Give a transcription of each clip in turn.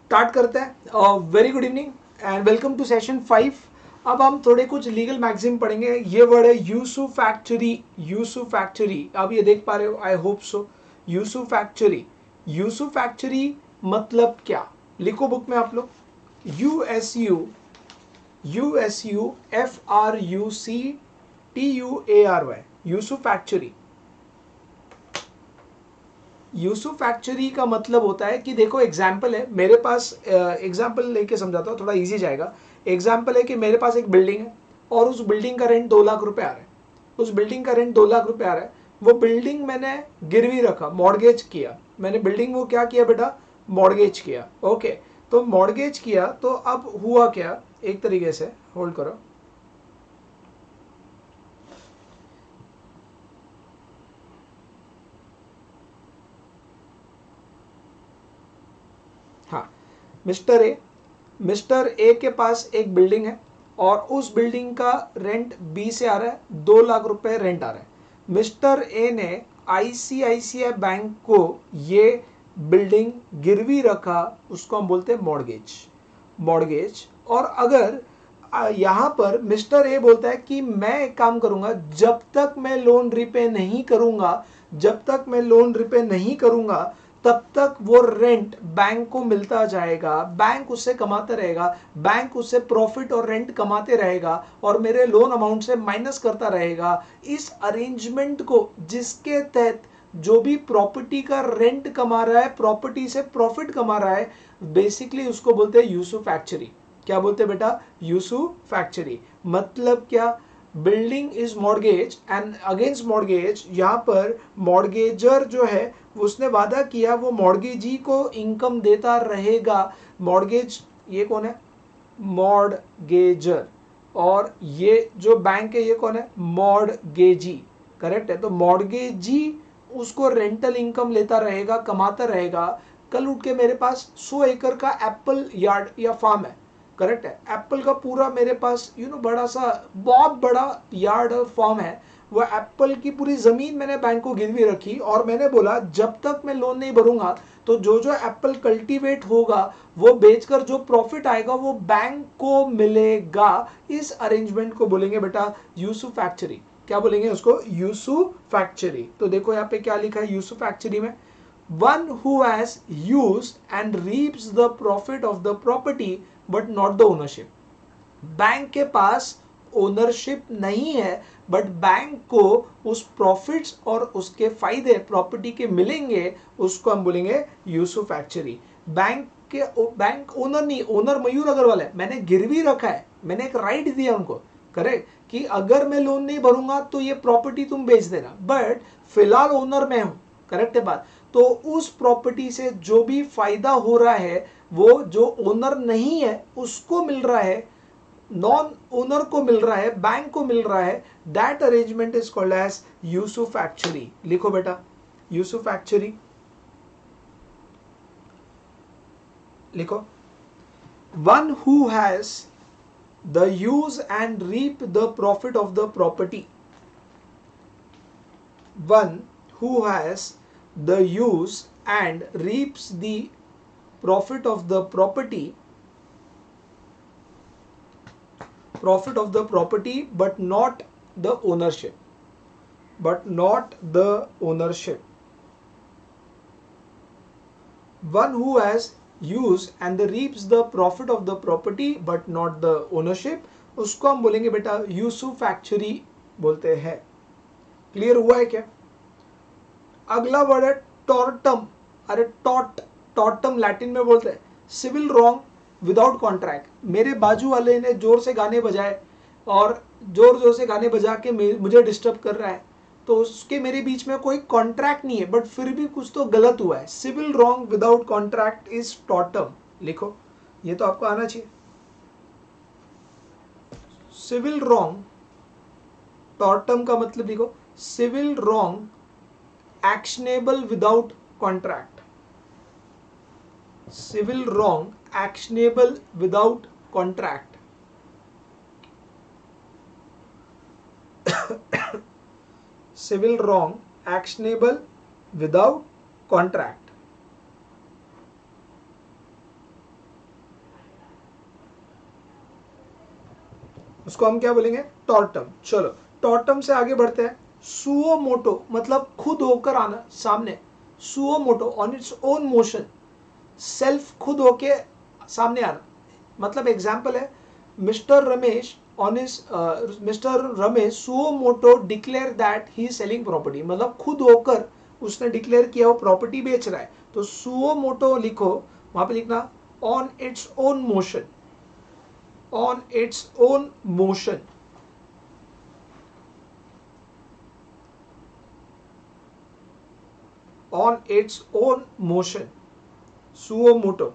Start करते हैं। Very good evening and welcome to session 5। अब हम थोड़े कुछ लीगल मैगजीन पढ़ेंगे। ये वर्ड है यूसुफ फैक्ट्री। यूसुफ फैक्ट्री, आप ये देख पा रहे हो, I hope so. Yusuf factory, Yusuf factory मतलब क्या? लिखो बुक में आप लोग। USUFRUCTUARY, Yusuf factory. Yusuf factory का मतलब होता है कि देखो एग्जाम्पल है मेरे पास, एग्जाम्पल लेके समझाता हूँ, थोड़ा इजी जाएगा। एग्जाम्पल है कि मेरे पास एक बिल्डिंग है और उस बिल्डिंग का रेंट 2 लाख रुपए आ रहा है। उस बिल्डिंग का रेंट 2 लाख रुपए आ रहा है। वो बिल्डिंग मैंने गिरवी रखा, मॉर्गेज किया। मैंने बिल्डिंग वो क्या किया बेटा? मॉर्गेज किया। ओके, तो मॉर्गेज किया तो अब हुआ क्या? एक तरीके से होल्ड करो। हाँ, मिस्टर ए के पास एक बिल्डिंग है और उस बिल्डिंग का रेंट बी से आ रहा है, 2 लाख रुपए रेंट आ रहा है। मिस्टर ए ने आईसीआईसीआई बैंक को ये बिल्डिंग गिरवी रखा, उसको हम बोलते हैं मॉर्गेज। मॉर्गेज। और अगर यहाँ पर मिस्टर ए बोलता है कि मैं एक काम करूंगा, जब तक मैं लोन रिपे नहीं करूंगा, जब तक मैं लोन रिपे नहीं करूंगा तब तक वो रेंट बैंक को मिलता जाएगा, बैंक उससे कमाता रहेगा, बैंक उससे प्रॉफिट और रेंट कमाते रहेगा और मेरे लोन अमाउंट से माइनस करता रहेगा। इस अरेंजमेंट को, जिसके तहत जो भी प्रॉपर्टी का रेंट कमा रहा है, प्रॉपर्टी से प्रॉफिट कमा रहा है, बेसिकली उसको बोलते हैं यूसुफ फैक्ट्री। क्या बोलते हैं बेटा? यूसुफ फैक्ट्री। मतलब क्या? Building is mortgage and against mortgage, यहाँ पर मॉर्गेजर जो है उसने वादा किया वो मॉर्गेजी को इनकम देता रहेगा। मॉर्गेज, ये कौन है? मॉर्गेजर। और ये जो बैंक है ये कौन है? मॉर्गेजी। करेक्ट है। तो मॉर्गेजी उसको रेंटल इनकम लेता रहेगा, कमाता रहेगा। कल उठ के मेरे पास 100 एकड़ का एप्पल यार्ड या फार्म है। करेक्ट है। एप्पल का पूरा मेरे पास बड़ा सा, बहुत बड़ा यार्ड और फार्म है। वो एप्पल की पूरी जमीन मैंने बैंक को गिरवी रखी और मैंने बोला जब तक मैं लोन नहीं भरूंगा तो जो जो एप्पल कल्टीवेट होगा वो बेचकर जो प्रॉफिट आएगा वो बैंक को मिलेगा। इस अरेंजमेंट को बोलेंगे बेटा यूसुफ फैक्ट्री। क्या बोलेंगे उसको? यूसुफ फैक्ट्री। तो देखो यहाँ पे क्या लिखा है यूसुफ फैक्ट्री में? One who has used and reaps the profit of the property but not the ownership. Bank के पास ओनरशिप नहीं है बट बैंक को उस प्रॉफिट्स और उसके फायदे प्रॉपर्टी के मिलेंगे, उसको हम बोलेंगे यूसुफ फैक्ट्री। बैंक ओनर नहीं, ओनर मयूर अग्रवाल है। मैंने गिरवी रखा है, मैंने एक राइट दिया उनको, करेक्ट, कि अगर मैं लोन नहीं भरूंगा तो ये प्रॉपर्टी तुम बेच देना, बट फिलहाल ओनर मैं हूं। करेक्ट है बात? तो उस प्रॉपर्टी से जो भी फायदा हो रहा है वो जो ओनर नहीं है उसको मिल रहा है, नॉन ओनर को मिल रहा है, बैंक को मिल रहा है। That arrangement is called as usufructuary. लिखो बेटा, यूसुफ फैक्ट्री लिखो। One who has the use and reap the profit of the property. One who has the use and reaps the profit of the property but not the ownership. One who has used and reaps the profit of the property but not the ownership, उसको हम बोलेंगे बेटा Yusuf factory बोलते हैं। Clear हुआ है क्या? अगला वर्ड है टॉर्टम। अरे टॉर्टम लैटिन में बोलते हैं सिविल रॉन्ग विदाउट कॉन्ट्रैक्ट। मेरे बाजू वाले ने जोर से गाने बजाए और जोर से गाने बजा के मुझे डिस्टर्ब कर रहा है, तो उसके मेरे बीच में कोई कॉन्ट्रैक्ट नहीं है बट फिर भी कुछ तो गलत हुआ है। Civil wrong without contract is tortum. लिखो, ये तो आपको आना चाहिए। सिविल रॉन्ग, टॉर्टम का मतलब लिखो, सिविल रॉन्ग actionable without contract. Civil wrong actionable without contract. Civil wrong actionable without contract. उसको हम क्या बोलेंगे, टॉर्टम। चलो टॉर्टम से आगे बढ़ते हैं। सुओ मोटो मतलब खुद होकर आना सामने, suo motu on its own motion, self खुद होके सामने आना। मतलब एग्जाम्पल है, mister Ramesh on is mister Ramesh suo motu declare that he is selling property, मतलब खुद होकर उसने डिक्लेयर किया वो प्रॉपर्टी बेच रहा है। तो सुओ मोटो लिखो, वहां पे लिखना on its own motion, on its own motion. On its own motion, suo motu.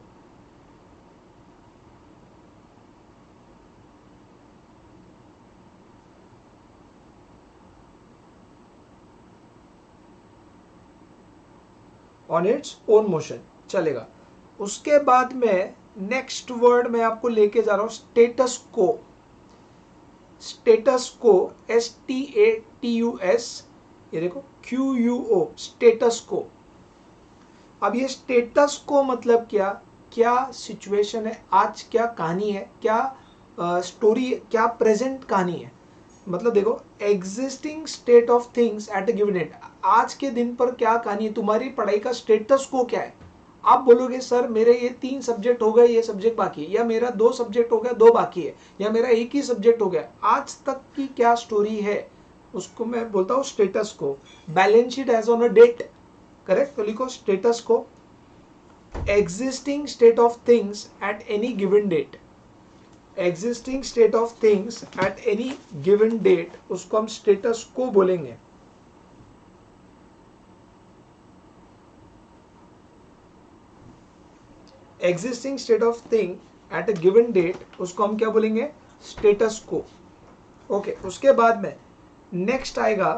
On its own motion चलेगा। उसके बाद में नेक्स्ट वर्ड मैं आपको लेके जा रहा हूं, स्टेटस को। स्टेटस को, STATUS, ये देखो QUO, स्टेटस को। अब ये स्टेटस को मतलब क्या, क्या सिचुएशन है आज, क्या कहानी है, क्या स्टोरी है, क्या प्रेजेंट कहानी है। मतलब देखो, existing state of things at a given date, आज के दिन पर क्या कहानी है, तुम्हारी पढ़ाई का स्टेटस को क्या है। आप बोलोगे सर मेरे ये 3 सब्जेक्ट हो गए, ये सब्जेक्ट बाकी है, या मेरा 2 सब्जेक्ट हो गया 2 बाकी है, या मेरा एक ही सब्जेक्ट हो गया, आज तक की क्या स्टोरी है, उसको मैं बोलता हूँ स्टेटस को। Balance sheet as on a date, correct. तो लिखो स्टेटस को, existing state of things at any given date, existing state of things at any given date, उसको हम status को बोलेंगे। existing state of thing at a given date, उसको हम क्या बोलेंगे, status को। ओके, उसके बाद में नेक्स्ट आएगा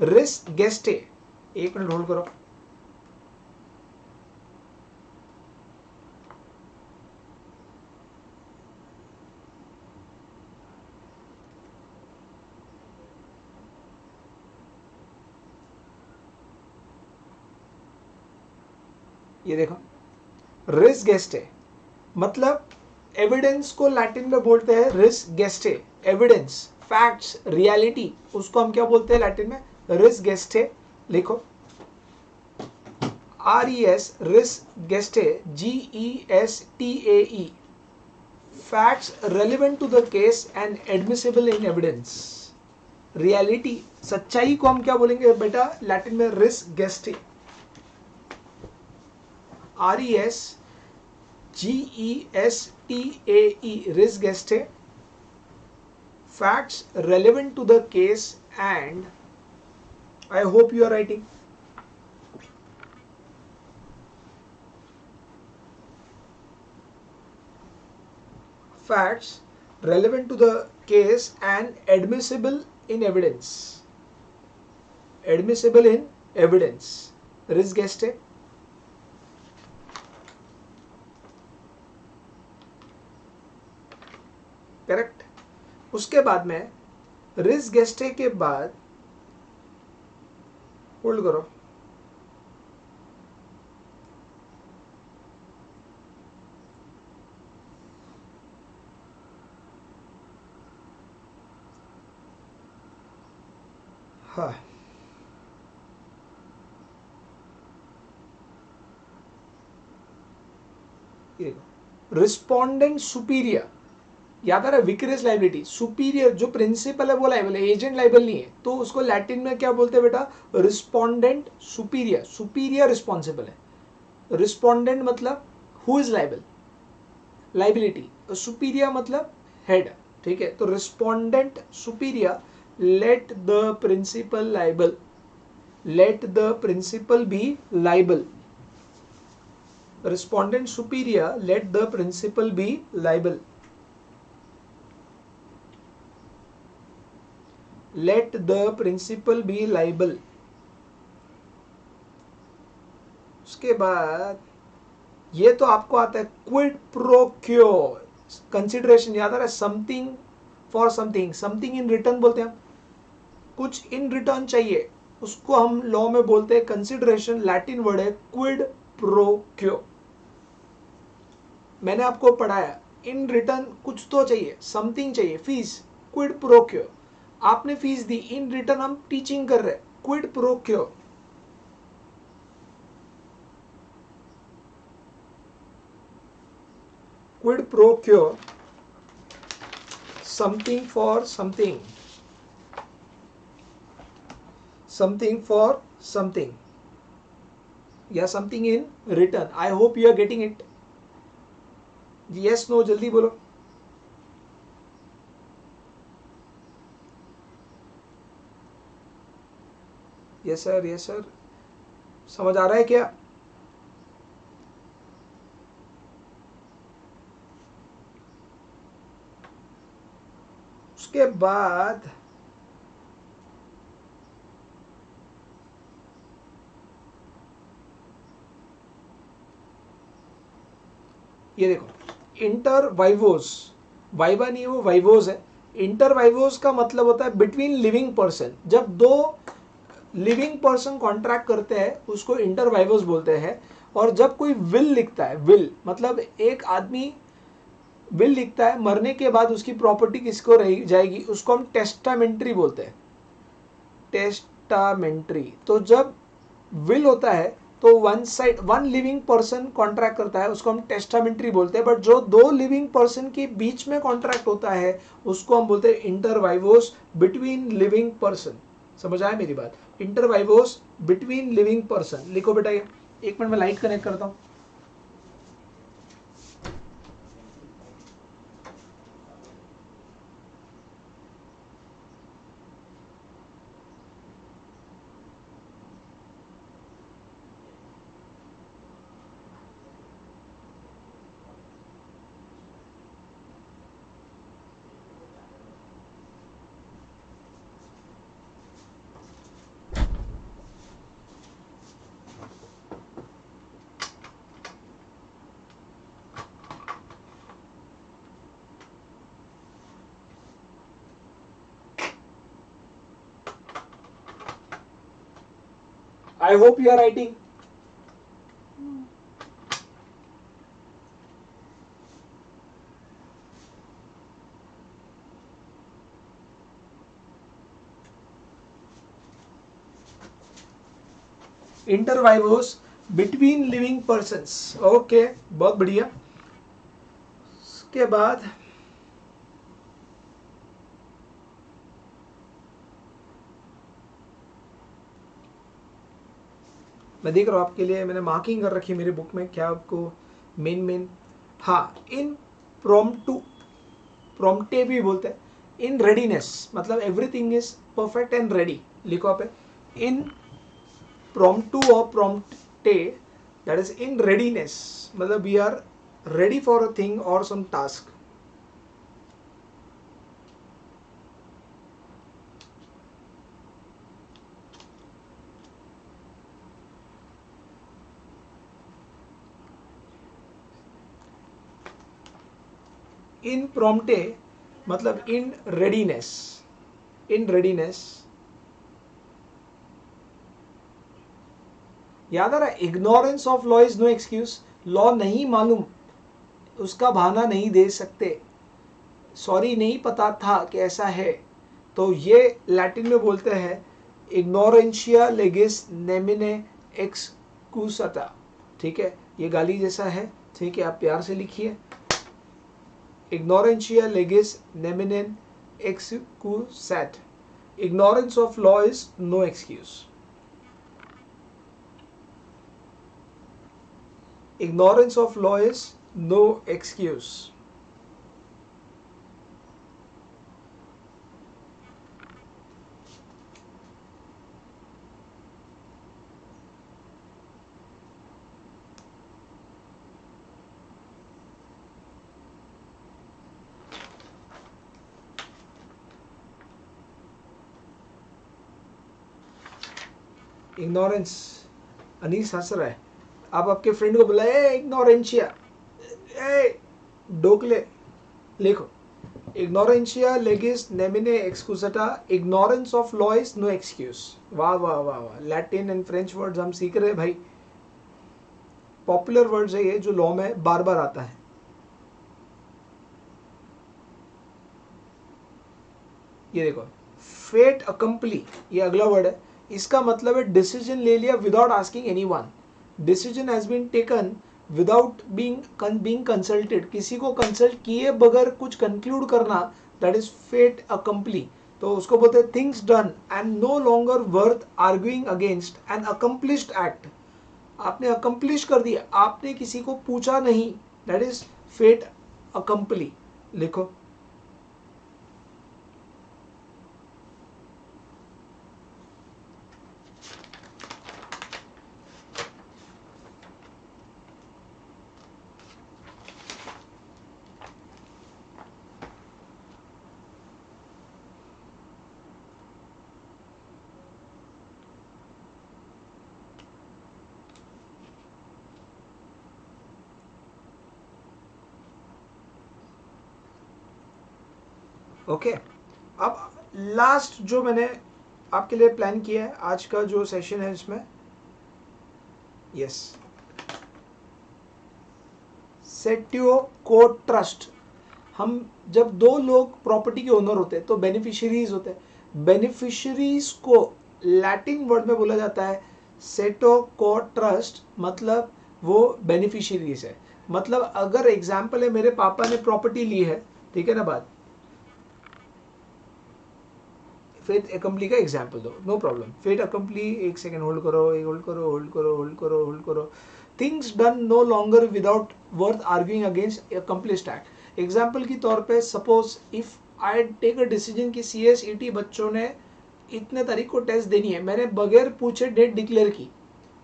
रिस्क गेस्टे। एक मिनट होल्ड करो। ये देखो, रिस गेस्टे मतलब एविडेंस को लैटिन में बोलते हैं रिस गेस्टे। एविडेंस, फैक्ट्स, रियलिटी, उसको हम क्या बोलते हैं लैटिन में, रिस गेस्टे। लिखो RES, res gestae, GESTAE, facts relevant to the case and admissible in evidence. Reality, सच्चाई को हम क्या बोलेंगे बेटा लैटिन में, रिस गेस्टे। RES GESTAE, रिस गेस्टे, facts relevant to the case and, I hope you are writing, facts relevant to the case and admissible in evidence, admissible in evidence, ris geste। Correct. उसके बाद में रिस गेस्टे के बाद, होल्ड करो, हाँ रिस्पोंडेंट सुपीरियर, याद आ रहा है, विक्रियस लाइबिलिटी। सुपीरियर जो प्रिंसिपल है वो लाइबल है, एजेंट लाइबल नहीं है, तो उसको लैटिन में क्या बोलते हैं बेटा, रिस्पोंडेंट सुपीरियर। सुपीरियर रिस्पॉन्सिबल है, रिस्पोंडेंट मतलब who is liable, liability, superior मतलब हेड, ठीक है। तो respondeat superior let the principal liable, let the principal be liable, respondent superior let the principal be liable, let the principal be liable। उसके बाद ये तो आपको आता है, क्विड प्रो क्यो, कंसिडरेशन, याद आ रहा है, something for something, something in return बोलते हैं हम, कुछ इन रिटर्न चाहिए, उसको हम लॉ में बोलते हैं कंसिडरेशन। लैटिन वर्ड है क्विड प्रो क्यो। मैंने आपको पढ़ाया, इन रिटर्न कुछ तो चाहिए, समथिंग चाहिए, फीस, क्विड प्रो क्यो, आपने फीस दी, इन रिटर्न हम टीचिंग कर रहे, quid pro quo. Quid pro quo, something for something, something for something, या something in return. I hope you are getting it. Yes no जल्दी बोलो। Yes sir, yes sir, समझ आ रहा है क्या? उसके बाद ये देखो, इंटर वाइवोस, वाइवा नहीं है वो, वाइवोस है। इंटर वाइवोस का मतलब होता है बिटवीन लिविंग पर्सन। जब दो लिविंग पर्सन कॉन्ट्रैक्ट करते हैं उसको इंटर वाइवोस बोलते हैं। और जब कोई विल लिखता है, विल मतलब एक आदमी विल लिखता है, मरने के बाद उसकी प्रॉपर्टी किसको रही जाएगी, उसको हम टेस्टामेंट्री बोलते हैं, टेस्टामेंट्री। तो जब विल होता है तो one side, one living person contract करता है, उसको हम टेस्टामेंट्री बोलते हैं। बट जो दो लिविंग पर्सन के बीच में कॉन्ट्रैक्ट होता है उसको हम बोलते हैं inter vivos, between living person. समझ आया मेरी बात? Inter vivos between living person. लिखो बेटा ये, एक मिनट में लाइट कनेक्ट करता हूँ। I hope you are writing. Inter vivos between living persons. Okay, बहुत बढ़िया। उसके बाद मैं देख रहा हूँ आपके लिए मैंने मार्किंग कर रखी है मेरी बुक में, क्या आपको मेन हाँ, इन प्रोम्प्टू, प्रोम्प्टे भी बोलते हैं। इन रेडीनेस मतलब everything is perfect and ready. लिखो आप, इन प्रोम्प्टू और prompte, that is in readiness मतलब we are ready for a thing और सम टास्क। इन प्रोम्प्टे मतलब इन रेडीनेस, इन रेडीनेस। याद आ रहा है, ignorance of law is no excuse. Law नहीं मालूम उसका बहाना नहीं दे सकते। सॉरी नहीं पता था कि ऐसा है, तो ये लैटिन में बोलते हैं इग्नोरेंशिया लेगिस नेमिने एक्सक्यूसता। ठीक है, ये गाली जैसा है, ठीक है, आप प्यार से लिखिए, ignorantia legis neminen excusat. Ignorance of law is no excuse. Ignorance of law is no excuse. Ignorance, Anees हंस रहा है। आप आपके फ्रेंड को बुलाए, इग्नोरेंशिया, ए डोकले। लिखो, ignorantia legis neminem excusat, ignorance of law is no excuse. वाह वाह वाह वाह, लैटिन एंड फ्रेंच वर्ड्स हम सीख रहे हैं भाई। पॉपुलर वर्ड्स है ये जो लॉ में बार बार आता है। ये देखो फेट अकम्पली, ये अगला वर्ड है, इसका मतलब है डिसीजन ले लिया without asking anyone, decision has been taken without being consulted, किसी को कंसल्ट किए बगैर कुछ कंक्लूड करना, दैट इज फेट अकम्पली। तो उसको बोलते हैं things done and no longer worth arguing against an accomplished act, आपने अकम्प्लिश कर दिया, आपने किसी को पूछा नहीं, दैट इज फेट अकम्पली। लिखो ओके। अब लास्ट जो मैंने आपके लिए प्लान किया है आज का जो सेशन है इसमें, यस, सेट्यो कोड ट्रस्ट। हम जब दो लोग प्रॉपर्टी के ओनर होते हैं तो बेनिफिशियरीज होते हैं, बेनिफिशियरीज को लैटिन वर्ड में बोला जाता है सेटो कोड ट्रस्ट, मतलब वो बेनिफिशियरीज है। मतलब अगर एग्जाम्पल है मेरे पापा ने प्रॉपर्टी ली है, ठीक है ना बात, फेथ अकम्पली का एग्जाम्पल दो, नो प्रॉब्लम, फेथ अकम्पली, एक सेकेंड होल्ड करो, एक होल्ड करो, होल्ड करो, होल्ड करो, होल्ड करो, things done no longer without worth arguing against accomplished act. Example की तौर पे suppose if I take a decision कि CSET बच्चों ने इतने तारीख को टेस्ट देनी है, मैंने बगैर पूछे डेट डिक्लेयर की,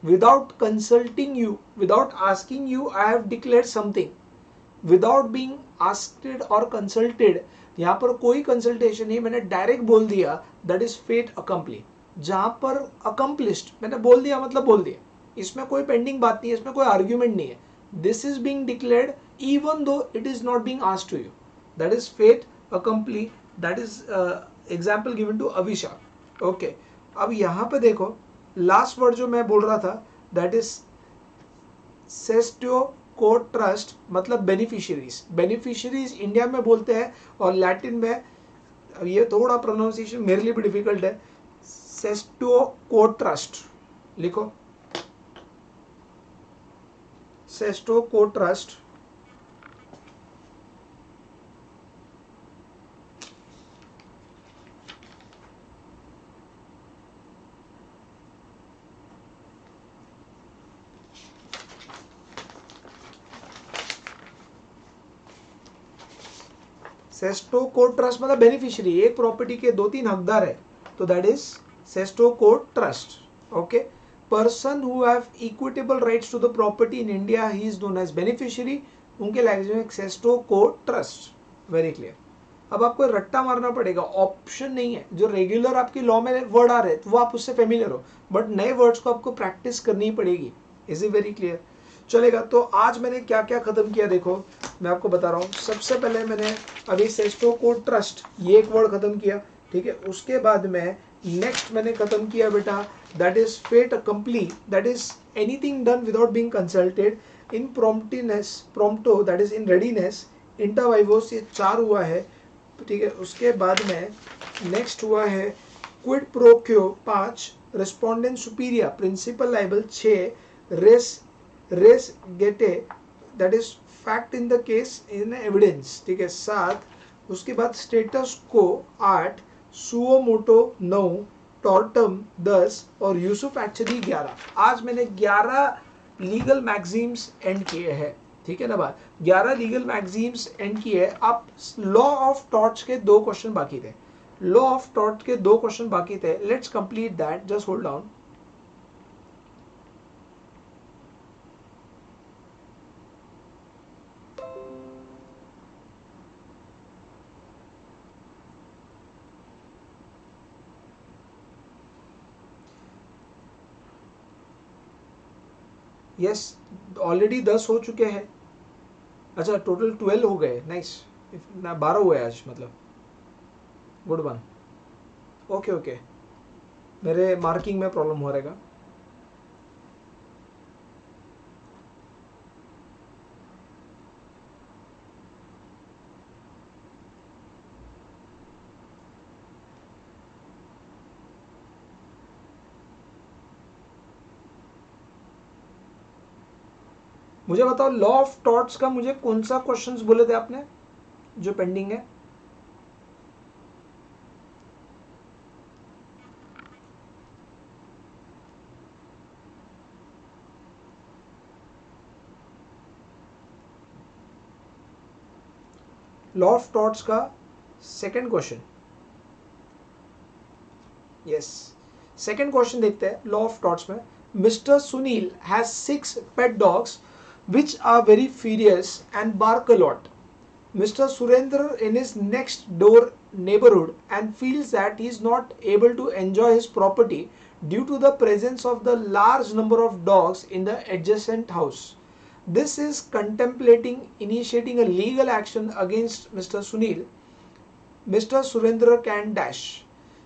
without consulting you, without asking you, I have declared something without being asked और कंसल्टेड, यहाँ पर कोई कंसल्टेशन नहीं, मैंने डायरेक्ट बोल दिया, दैट इज फेट अकम्पली। जहां पर अकम्पलिश्ड मैंने बोल दिया मतलब बोल दिया, इसमें कोई पेंडिंग बात नहीं है, इसमें कोई आर्ग्यूमेंट नहीं है, this is being declared even though it is not being asked to you, that is fait accompli, that is example given to अभिषा। ओके, अब यहाँ पे देखो लास्ट वर्ड जो मैं बोल रहा था, that is cestui que trust, मतलब बेनिफिशियरीज, बेनिफिशियरीज इंडिया में बोलते हैं और लैटिन में, ये थोड़ा प्रोनाउंसिएशन मेरे लिए भी डिफिकल्ट है, सेस्टो कोड ट्रस्ट। लिखो cestui que trust. Cestui que trust मतलब बेनिफिशियरी, एक प्रॉपर्टी के दो तीन हकदार है, तो that is cestui que trust. Okay, person who have equitable rights to the property in India, he is known as beneficiary, उनके लैंग्वेज में cestui que trust. Very clear. अब आपको रट्टा मारना पड़ेगा, ऑप्शन नहीं है, जो रेगुलर आपकी लॉ में वर्ड आ रहे हैं वो आप उससे फेमिलियर हो, बट नए वर्ड्स को आपको प्रैक्टिस करनी पड़ेगी। Is it very clear? चलेगा। तो आज मैंने क्या क्या खत्म किया देखो, मैं आपको बता रहा हूँ। सबसे पहले मैंने अभी सेस्टो कोड ट्रस्ट ये एक वर्ड खत्म किया, ठीक है। उसके बाद में नेक्स्ट मैंने खत्म किया बेटा, that is fait accompli, that is anything done without being consulted, in promptness, promptu that is in readiness, inter vivos, ये 4 हुआ है, ठीक है। उसके बाद में नेक्स्ट हुआ है Kwid pro quo 5, respondeat superior, principal liable 6, res res gestae that is fact in the case in evidence, ठीक है 7। उसके बाद स्टेटस को 8, सुओ मोटो 9, टॉर्टम 10 और यूसुफ एक्चुअली 11। आज मैंने 11 लीगल मैगजीम्स एंड किए हैं, ठीक है ना बात, 11 लीगल मैगजीम्स एंड किए। अब लॉ ऑफ टॉर्च के 2 क्वेश्चन बाकी थे, लॉ ऑफ टॉर्च के 2 क्वेश्चन बाकी थे, let's complete that, just hold down. Yes, already 10 हो चुके हैं। अच्छा, टोटल 12 हो गए, नाइस ना, 12 हुए आज, मतलब गुड वन। ओके ओके, मेरे मार्किंग में प्रॉब्लम हो रहेगा। मुझे बताओ लॉ ऑफ टॉर्ट्स का मुझे कौन सा क्वेश्चंस बोले थे आपने जो पेंडिंग है? लॉ ऑफ टॉर्ट्स का second question, yes second question देखते हैं लॉ ऑफ टॉर्ट्स में। Mister Sunil has 6 pet dogs which are very furious and bark a lot. Mr. Surendra in his next door neighborhood and feels that he is not able to enjoy his property due to the presence of the large number of dogs in the adjacent house. This is contemplating initiating a legal action against Mr. Sunil. Mr. Surendra can dash.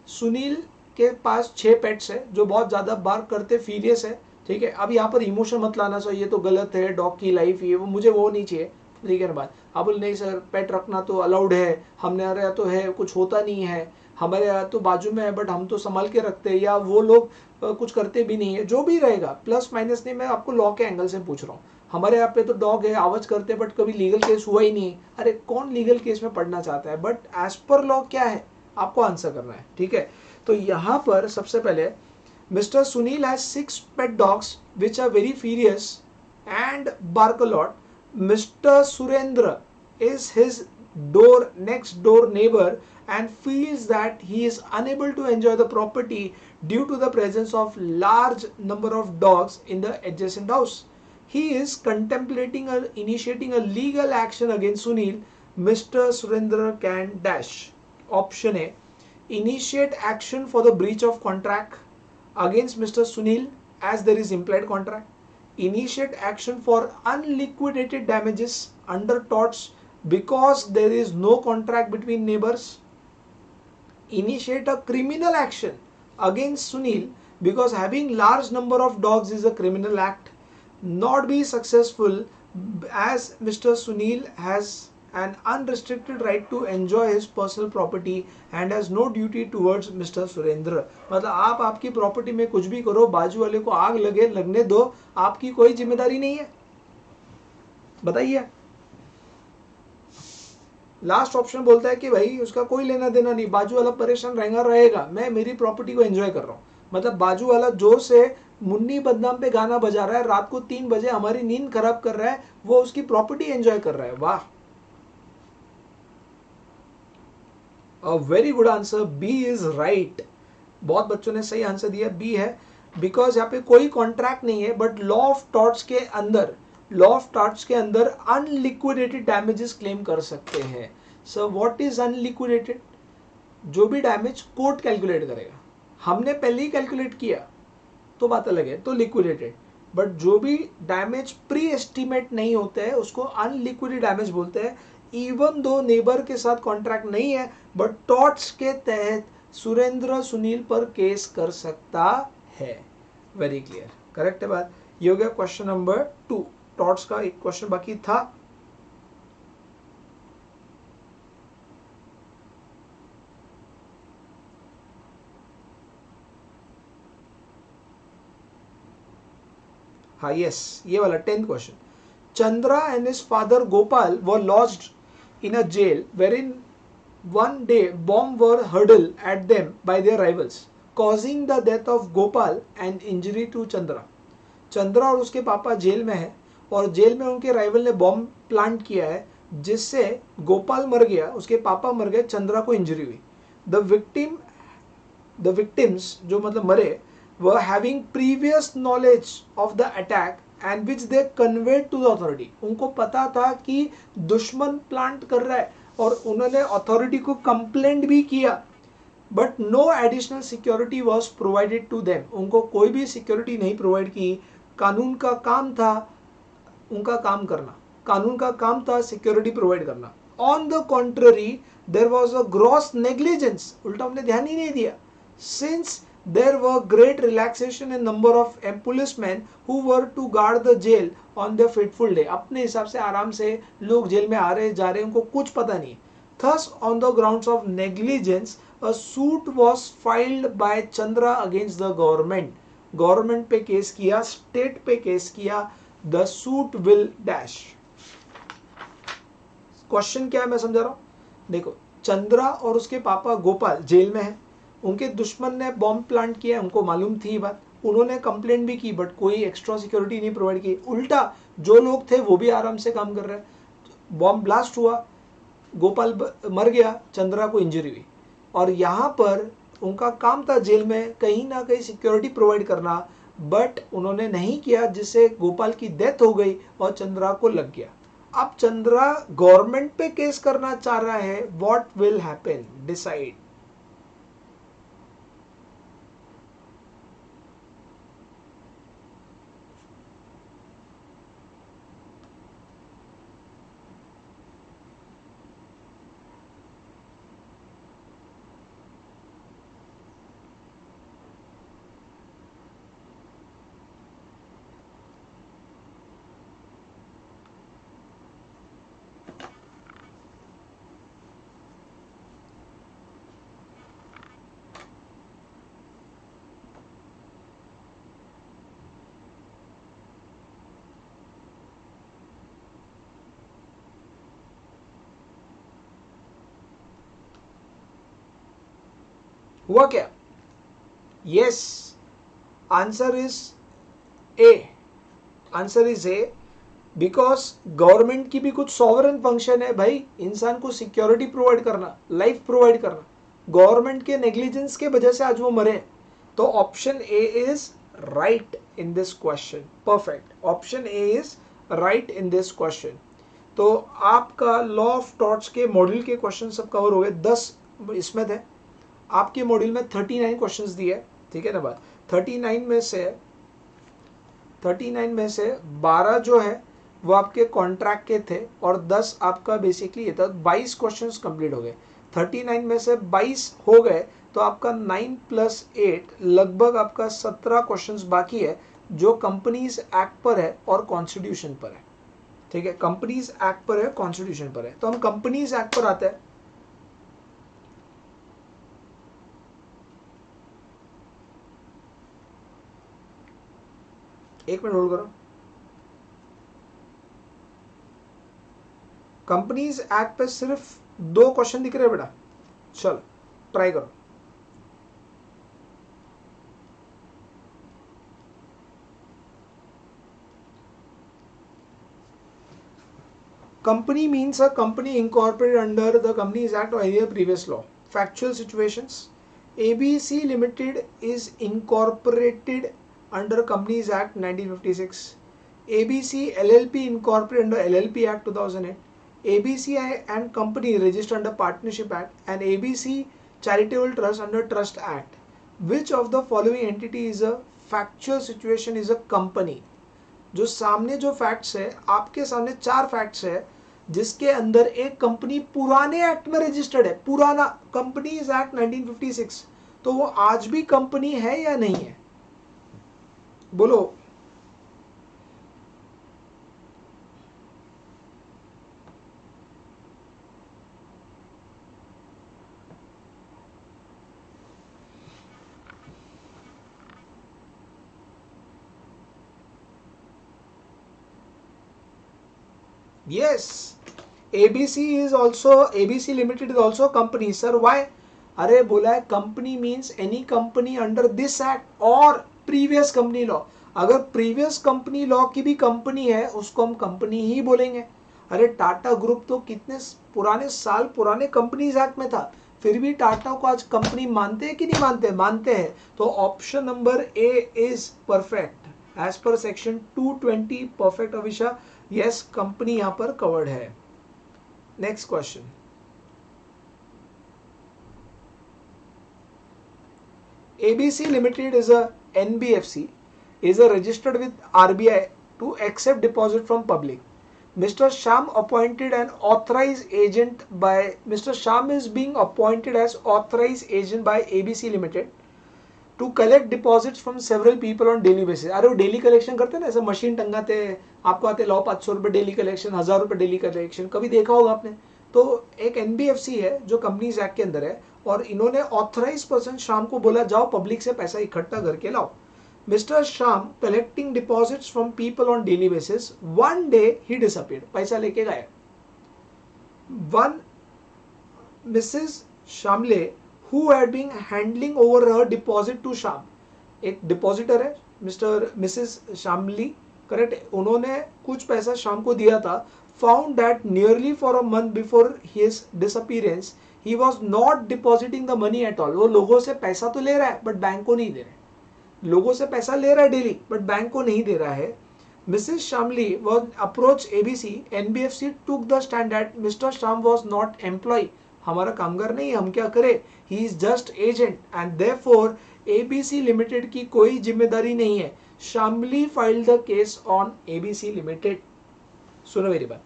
Sunil के पास 6 pets है जो बहुत ज़्यादा bark करते, फीरियस है, ठीक है। अब यहाँ पर इमोशन मत लाना चाहिए, तो गलत है, डॉग की लाइफ ये वो, मुझे वो नहीं चाहिए, ठीक है ना बात। आप बोल नहीं सर पेट रखना तो अलाउड है, हमने यहाँ तो है, कुछ होता नहीं है, हमारे यहाँ तो बाजू में है बट हम तो संभाल के रखते हैं, या वो लोग कुछ करते भी नहीं है, जो भी रहेगा प्लस माइनस नहीं, मैं आपको लॉ के एंगल से पूछ रहा हूँ। हमारे यहाँ पे तो डॉग है, आवाज करते हैं बट कभी लीगल केस हुआ ही नहीं। अरे कौन लीगल केस में पढ़ना चाहता है, बट एज पर लॉ क्या है आपको आंसर करना है, ठीक है। तो यहाँ पर सबसे पहले Mr. Sunil has 6 pet dogs which are very furious and bark a lot. Mr. Surendra is his next door neighbor and feels that he is unable to enjoy the property due to the presence of large number of dogs in the adjacent house. He is contemplating initiating a legal action against Sunil. Mr. Surendra can dash. Option A, initiate action for the breach of contract against Mr. Sunil as there is implied contract. Initiate action for unliquidated damages under torts because there is no contract between neighbors. Initiate a criminal action against Sunil because having large number of dogs is a criminal act. Not be successful as Mr. Sunil has an unrestricted right to enjoy his personal property and has no duty towards Mr. Surendra. मतलब आप आपकी property में कुछ भी करो, बाजू वाले को आग लगे लगने दो, आपकी कोई जिम्मेदारी नहीं है। बताइए। लास्ट ऑप्शन बोलता है कि भाई उसका कोई लेना देना नहीं, बाजू वाला परेशान रहेगा, मैं मेरी प्रॉपर्टी को एंजॉय कर रहा हूँ। मतलब बाजू वाला जोर से मुन्नी बदनाम पे गाना बजा रहा है, रात को 3 बजे हमारी नींद खराब कर रहा है, वो उसकी प्रॉपर्टी एंजॉय कर रहा है। वाह, A very good answer, B is right. बहुत बच्चों ने सही आंसर दिया, B है, बिकॉज यहाँ पे कोई कॉन्ट्रैक्ट नहीं है, बट लॉ ऑफ टॉर्ट्स के अंदर अनलिक्विडेटेड डैमेजेस क्लेम कर सकते हैं। So what is unliquidated? जो भी डैमेज कोर्ट कैलकुलेट करेगा, हमने पहले ही कैलकुलेट किया तो बात अलग है, तो लिक्विडेटेड। बट जो भी डैमेज प्री एस्टिमेट नहीं होते हैं उसको अनलिक्विडेटेड डैमेज बोलते हैं। इवन दो नेबर के साथ कॉन्ट्रैक्ट नहीं है, बट टॉर्ट्स के तहत सुरेंद्र सुनील पर केस कर सकता है। वेरी क्लियर, करेक्ट है बात। ये हो गया क्वेश्चन नंबर 2। टॉर्ट्स का एक क्वेश्चन बाकी था। हाँ यस, ये वाला 10th question. Chandra and his father Gopal were lodged in a jail wherein one day bombs were hurled at them by their rivals, causing the death of Gopal and injury to Chandra. Chandra और उसके पापा jail में है और jail में उनके rival ने bomb plant किया है जिससे गोपाल मर गया, उसके पापा मर गए, चंद्रा को इंजरी हुई। द विक्टिम्स जो मतलब मरे were having previous knowledge of the attack and which they conveyed to the authority. उनको पता था कि दुश्मन प्लांट कर रहा है और उन्होंने अथॉरिटी को कंप्लेंट भी किया, but no additional security was provided to them. उनको कोई भी सिक्योरिटी नहीं प्रोवाइड की। कानून का काम था उनका काम करना, कानून का काम था सिक्योरिटी प्रोवाइड करना। On the contrary there was a gross negligence, उल्टा हमने ध्यान ही नहीं दिया। Since there were great relaxation in number of policemen who were to guard the jail on their fateful day. अपने हिसाब से आराम से लोग जेल में आ रहे जा रहे, उनको कुछ पता नहीं। Thus on the grounds of negligence a suit was filed by Chandra against the government. Government पे केस किया, स्टेट पे केस किया, the suit will dash. Question क्या है मैं समझा रहा हूं। देखो, चंद्रा और उसके पापा गोपाल जेल में है, उनके दुश्मन ने बॉम्ब प्लांट किया, उनको मालूम थी बात, उन्होंने कंप्लेंट भी की बट कोई एक्स्ट्रा सिक्योरिटी नहीं प्रोवाइड की। उल्टा जो लोग थे वो भी आराम से काम कर रहे हैं। बॉम्ब ब्लास्ट हुआ, गोपाल मर गया, चंद्रा को इंजरी हुई, और यहाँ पर उनका काम था जेल में कहीं ना कहीं सिक्योरिटी प्रोवाइड करना, बट उन्होंने नहीं किया, जिससे गोपाल की डेथ हो गई और चंद्रा को लग गया। अब चंद्रा गवर्नमेंट पे केस करना चाह रहा है, व्हाट विल हैपन, डिसाइड। हुआ क्या? Yes, answer is a. Answer is a, because government की भी कुछ सॉवरेन फंक्शन है भाई, इंसान को सिक्योरिटी प्रोवाइड करना, लाइफ प्रोवाइड करना। गवर्नमेंट के नेग्लिजेंस के वजह से आज वो मरे। तो option A is right in this question, perfect. Option A is right in this question. तो आपका लॉ ऑफ टॉर्च के मॉड्यूल के क्वेश्चन सब कवर हो गए, 10 इसमें थे। आपके मॉड्यूल में 39 क्वेश्चंस दिए, ठीक है ना बात। 39 में से 12 जो है वो आपके कॉन्ट्रैक्ट के थे और 10 आपका बेसिकली ये था। 22 क्वेश्चंस कंप्लीट हो गए। 39 में से 22 हो गए तो आपका 9 + 8 लगभग आपका 17 क्वेश्चंस बाकी है, जो कंपनीज एक्ट पर है और कॉन्स्टिट्यूशन पर है। ठीक है, कंपनीज एक्ट पर है, कॉन्स्टिट्यूशन पर है। तो हम कंपनीज एक्ट पर आते हैं। एक मिनट होल्ड करो। कंपनीज एक्ट पे सिर्फ 2 क्वेश्चन दिख रहे हैं बेटा, चल ट्राई करो। Company means a company incorporated under the Companies Act or any other previous law. Factual situations. ABC Limited is incorporated under Companies Act 1956. ABC LLP incorporated under LLP Act 2008. ABC and company registered under Partnership Act, and ABC Charitable Trust under Trust Act. Which of the following entity is a factual situation is a company? जो सामने जो facts है, आपके सामने 4 facts है, जिसके अंदर एक कंपनी पुराने एक्ट में रजिस्टर्ड है, पुराना कंपनीज एक्ट 1956, तो वो आज भी कंपनी है या नहीं है? बोलो। Yes, ABC Limited is also a company. Sir, why? अरे बोला है company means any company under this act और प्रीवियस कंपनी लॉ। अगर प्रीवियस कंपनी लॉ की भी कंपनी है उसको हम कंपनी ही बोलेंगे। अरे टाटा ग्रुप तो कितने पुराने साल पुराने कंपनीज एक्ट में था, फिर भी टाटा को आज कंपनी मानते हैं कि नहीं मानते? मानते हैं। तो option number A is perfect as per section 220, perfect Avisha. Yes, company यहां पर कवर्ड है। Next question. ABC Limited is a NBFC, is a registered with RBI to accept deposit from public. Mr. Sham appointed an authorized agent by Mr. Sham is being appointed as authorized agent by ABC Limited to collect deposits from several people on daily basis. अरे वो daily collection करते हैं ना, ऐसे machine टंगाते हैं, आपको आते लाओ 500 रुपये डेली कलेक्शन, 1000 रुपये डेली कलेक्शन, कभी देखा होगा आपने। तो एक NBFC है जो कंपनीज एक्ट के अंदर है, और इन्होंने ऑथराइज पर्सन शाम को बोला जाओ पब्लिक से पैसा इकट्ठा करके लाओ। Mr. Sham collecting deposits from people on daily basis. One day he disappeared. पैसा लेके गए. One Mrs. Shamle who had been handling over her deposit to Sham. एक डिपॉजिटर है मिसेस शामली, करेक्ट, उन्होंने कुछ पैसा शाम को दिया था. Found that nearly for a month before his disappearance he was not depositing the money at all. वो लोगों से पैसा तो ले रहा है बट बैंक को नहीं दे रहा है. लोगों से पैसा ले रहा है डेली बट बैंक को नहीं दे रहा है. Mrs Shamli was approach ABC. NBFC took the stand that mister शाम वाज नॉट एम्प्लॉय. हमारा कामगार नहीं है, हम क्या करें, he is just agent and therefore ABC limited की कोई जिम्मेदारी नहीं है. Shamli filed the case on ABC limited. सुनो मेरी बात,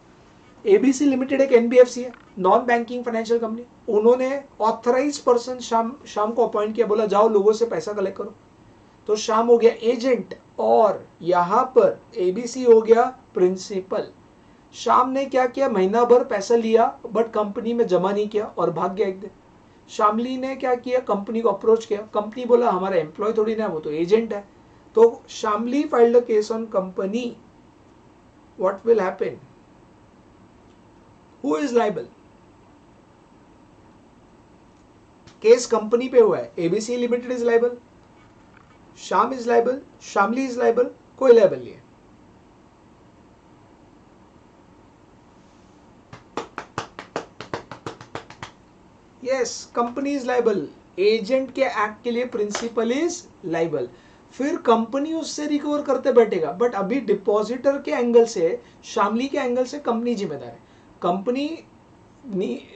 एबीसी लिमिटेड एक एनबीएफसी है, नॉन बैंकिंग फाइनेंशियल कंपनी. उन्होंने ऑथराइज पर्सन शाम को अपॉइंट किया, बोला जाओ लोगों से पैसा कलेक्ट करो. तो शाम हो गया एजेंट और यहां पर एबीसी हो गया प्रिंसिपल. शाम ने क्या किया, महीना भर पैसा लिया बट कंपनी में जमा नहीं किया और भाग गया एक दिन. शामली ने क्या किया, कंपनी को अप्रोच किया. कंपनी बोला हमारा एम्प्लॉय थोड़ी ना, वो तो एजेंट है. तो Shamli filed a case on company. What will happen, who is liable? Case company पे हुआ है, एबीसी लिमिटेड इज लायबल, शाम is liable, Shamli is liable, कोई लायबल नहीं है. Yes, company is liable. Agent के एक्ट के लिए प्रिंसिपल इज लायबल. फिर कंपनी उससे रिकवर करते बैठेगा बट अभी डिपॉजिटर के एंगल से, शामली के एंगल से कंपनी जिम्मेदार है. कंपनी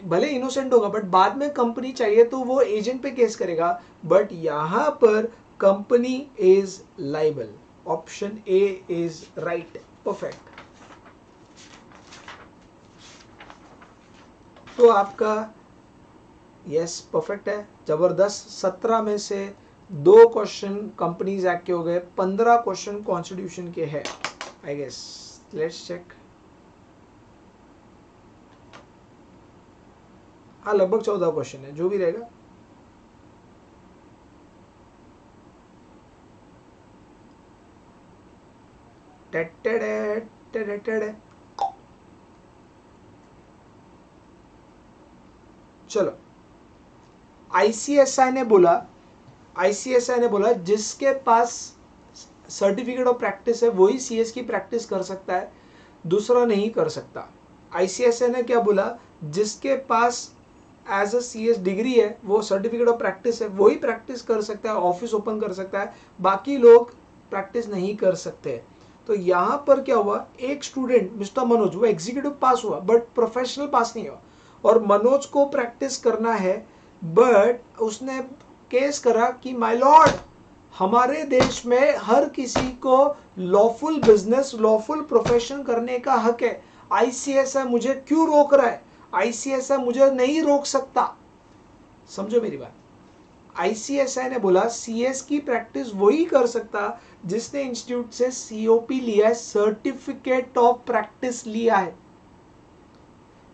भले इनोसेंट होगा बट बाद में कंपनी चाहिए तो वो एजेंट पे केस करेगा. बट यहां पर company is liable. Option A is right. Perfect. तो आपका यस परफेक्ट है, जबरदस्त. 17 में से 2 क्वेश्चन कंपनीज एक्ट के हो गए, 15 क्वेश्चन कॉन्स्टिट्यूशन के हैं. I guess let's check. हाँ, लगभग 14 क्वेश्चन है, जो भी रहेगा. चलो, आईसीएसआई ने बोला जिसके पास सर्टिफिकेट ऑफ प्रैक्टिस है वही सीएस की प्रैक्टिस कर सकता है, दूसरा नहीं कर सकता. आईसीएसआई ने क्या बोला, जिसके पास एज अ सीएस डिग्री है, वो सर्टिफिकेट ऑफ प्रैक्टिस है, वही प्रैक्टिस कर सकता है, ऑफिस ओपन कर सकता है, बाकी लोग प्रैक्टिस नहीं कर सकते. तो यहां पर क्या हुआ, एक स्टूडेंट मिस्टर मनोज, वो एग्जीक्यूटिव पास हुआ बट प्रोफेशनल पास नहीं हुआ. और मनोज को प्रैक्टिस करना है बट उसने केस करा कि माय लॉर्ड, हमारे देश में हर किसी को लॉफुल बिजनेस, लॉफुल प्रोफेशन करने का हक है. आईसीएसआई मुझे क्यों रोक रहा है? आईसीएसआई मुझे नहीं रोक सकता. समझो मेरी बात. आईसीएसआई ने बोला सीएस की प्रैक्टिस वही कर सकता जिसने इंस्टीट्यूट से सीओपी लिया है, सर्टिफिकेट ऑफ प्रैक्टिस लिया है.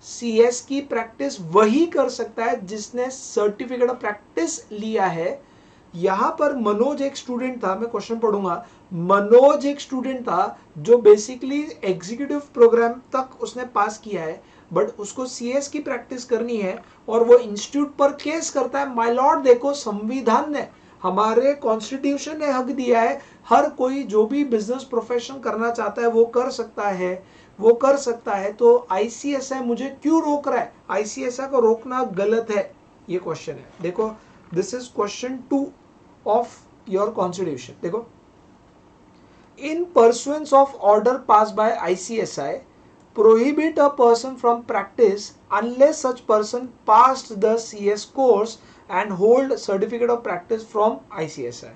सीएस की प्रैक्टिस वही कर सकता है जिसने सर्टिफिकेट ऑफ प्रैक्टिस लिया है. यहां पर मनोज एक स्टूडेंट था, मैं क्वेश्चन पढ़ूंगा. मनोज एक स्टूडेंट था जो बेसिकली एग्जीक्यूटिव प्रोग्राम तक उसने पास किया है बट उसको सीएस की प्रैक्टिस करनी है और वो इंस्टीट्यूट पर केस करता है. माय लॉर्ड देखो, संविधान ने, हमारे कॉन्स्टिट्यूशन ने हक दिया है, हर कोई जो भी बिजनेस प्रोफेशन करना चाहता है वो कर सकता है, वो कर सकता है. तो आईसीएसआई मुझे क्यों रोक रहा है? आईसीएसआई को रोकना गलत है, ये क्वेश्चन है. देखो, this is question 2 of your constitution. देखो, in pursuance of order pass by ICSI prohibit a person from practice unless such person passed the CS course and hold certificate of practice from ICSI.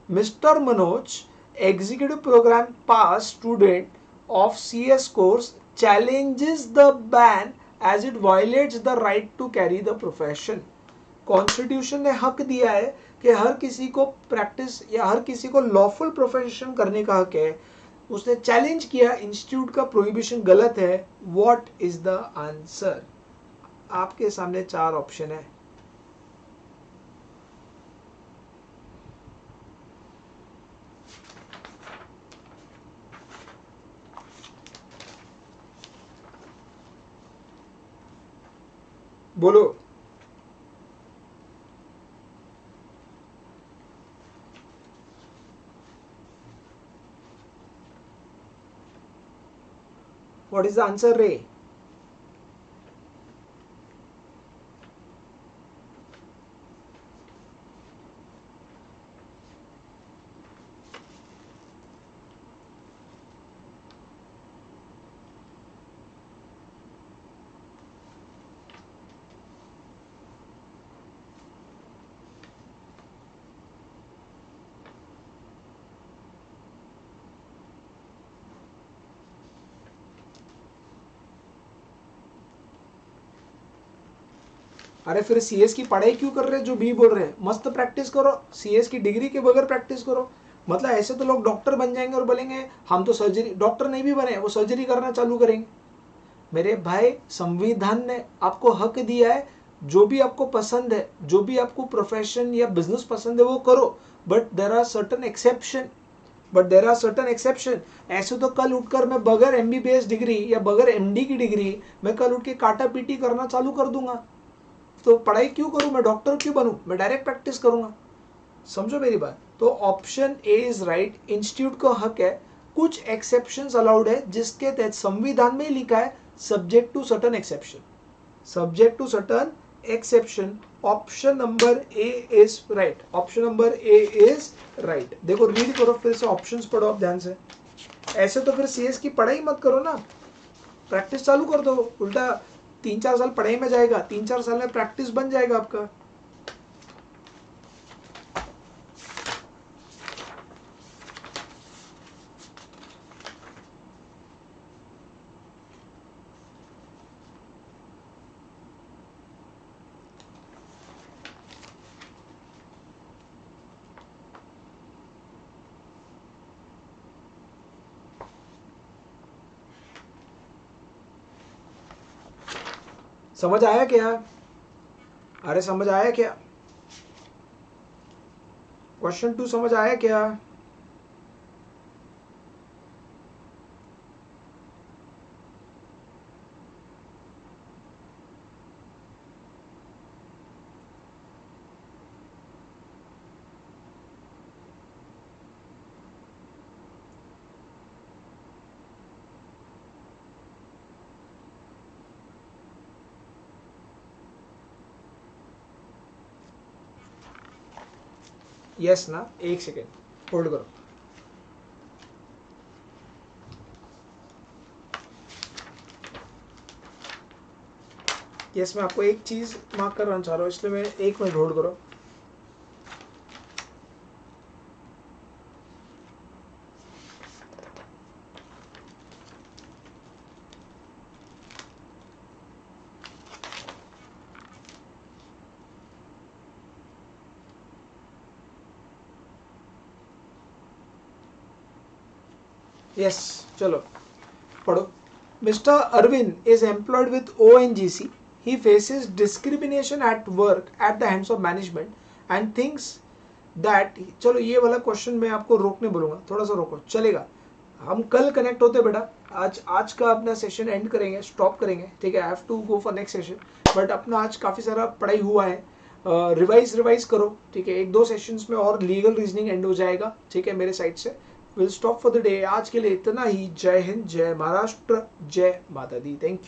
Mr. Manoj, executive program pass student of CS course, challenges the ban as it violates the right to carry the profession. Constitution ने हक दिया है कि हर किसी को practice या हर किसी को लॉफुल प्रोफेशन करने का हक है. उसने चैलेंज किया, इंस्टीट्यूट का प्रोहिबिशन गलत है. What is the answer? आपके सामने 4 ऑप्शन है. बोलो। व्हाट इज द आंसर रे? अरे फिर सीएस की पढ़ाई क्यों कर रहे हैं? जो बी बोल रहे हैं मस्त प्रैक्टिस करो, सीएस की डिग्री के बगैर प्रैक्टिस करो। मतलब ऐसे तो लोग डॉक्टर बन जाएंगे और बोलेंगे हम तो सर्जरी, डॉक्टर नहीं भी बने वो सर्जरी करना चालू करेंगे। मेरे भाई संविधान ने आपको हक दिया है, जो भी आपको पसंद है, जो भी आपको प्रोफेशन या बिजनेस पसंद है वो करो, but there are certain exception. ऐसे तो कल उठकर मैं बगैर एमबीबीएस डिग्री या बगैर एमडी की डिग्री मैं कल उठ के काटा पीटी करना चालू कर दूंगा। तो पढ़ाई क्यों करूं? मैं डॉक्टर क्यों बनूं? मैं डायरेक्ट प्रैक्टिस करूंगा। समझो मेरी बात। तो option A is right. Institute को हक है, कुछ एक्सेप्शंस अलाउड है जिसके तहत संविधान में ही लिखा है subject to certain exception, subject to certain exception. Option number A is right, option number A is right. देखो रीड करो फिर से, ऑप्शंस पढ़ो आप ध्यान से। ऐसे तो फिर सीएस की पढ़ाई मत करो ना, प्रैक्टिस चालू कर दो। उल्टा 3-4 साल पढ़ाई में जाएगा, 3-4 साल में प्रैक्टिस बन जाएगा आपका। समझ आया क्या? अरे समझ आया क्या? क्वेश्चन 2 समझ आया क्या? यस ना? एक सेकेंड होल्ड करो। यस मैं आपको एक चीज मार्क करना चाह रहा हूँ, इसलिए मैं 1 मिनट होल्ड करो। यस चलो पढ़ो। Mister Arvind is employed with ONGC. He faces discrimination at work at the hands of management and thinks that, चलो ये वाला क्वेश्चन मैं आपको रोकने बोलूंगा, थोड़ा सा रोको चलेगा। हम कल कनेक्ट होते बेटा, आज का अपना सेशन एंड करेंगे, स्टॉप करेंगे, ठीक है। I have to go for next session, but अपना आज काफ़ी सारा पढ़ाई हुआ है। रिवाइज करो, ठीक है। 1-2 सेशंस में और लीगल रीजनिंग एंड हो जाएगा, ठीक है, मेरे साइड से। Will stop for the day. आज के लिए इतना ही। जय हिंद, जय महाराष्ट्र, जय माता दी। Thank you.